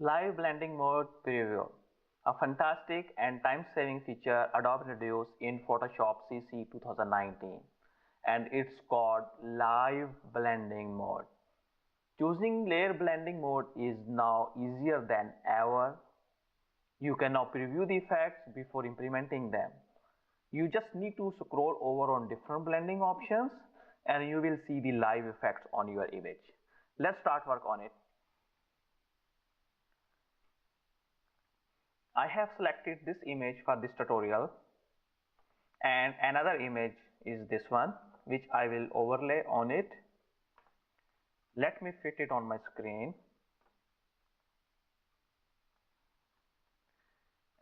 Live blending mode preview, a fantastic and time-saving feature Adobe introduced in Photoshop CC 2019, and it's called live blending mode. Choosing layer blending mode is now easier than ever. You can now preview the effects before implementing them. You just need to scroll over on different blending options and you will see the live effects on your image. Let's start work on it. I have selected this image for this tutorial, and another image is this one which I will overlay on it. Let me fit it on my screen.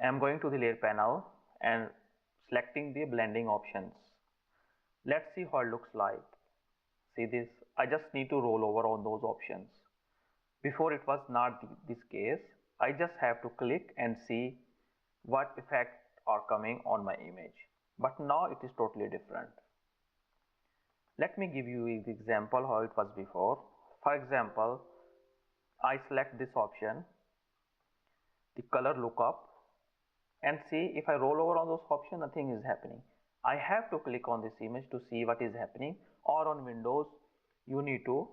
I am going to the layer panel and selecting the blending options. Let's see how it looks like. See this, I just need to roll over on those options. Before it was not this case. I just have to click and see what effects are coming on my image. But now it is totally different. Let me give you an example how it was before. For example, I select this option, the color lookup, and see if I roll over on those options, nothing is happening. I have to click on this image to see what is happening, or on Windows you need to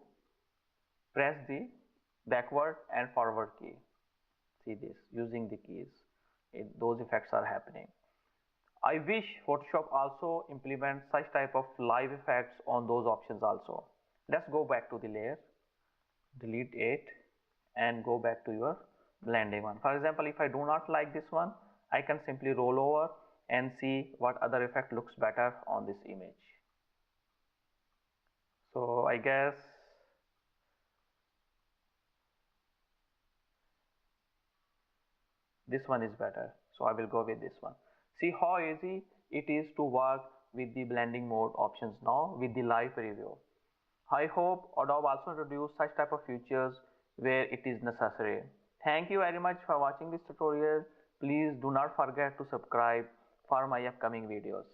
press the backward and forward key. See this, using the keys, those effects are happening. I wish Photoshop also implements such type of live effects on those options also. Let's go back to the layer, delete it and go back to your blending one. For example, if I do not like this one, I can simply roll over and see what other effect looks better on this image. So I guess this one is better, so I will go with this one. See how easy it is to work with the blending mode options now with the live preview. I hope Adobe also introduce such type of features where it is necessary. Thank you very much for watching this tutorial. Please do not forget to subscribe for my upcoming videos.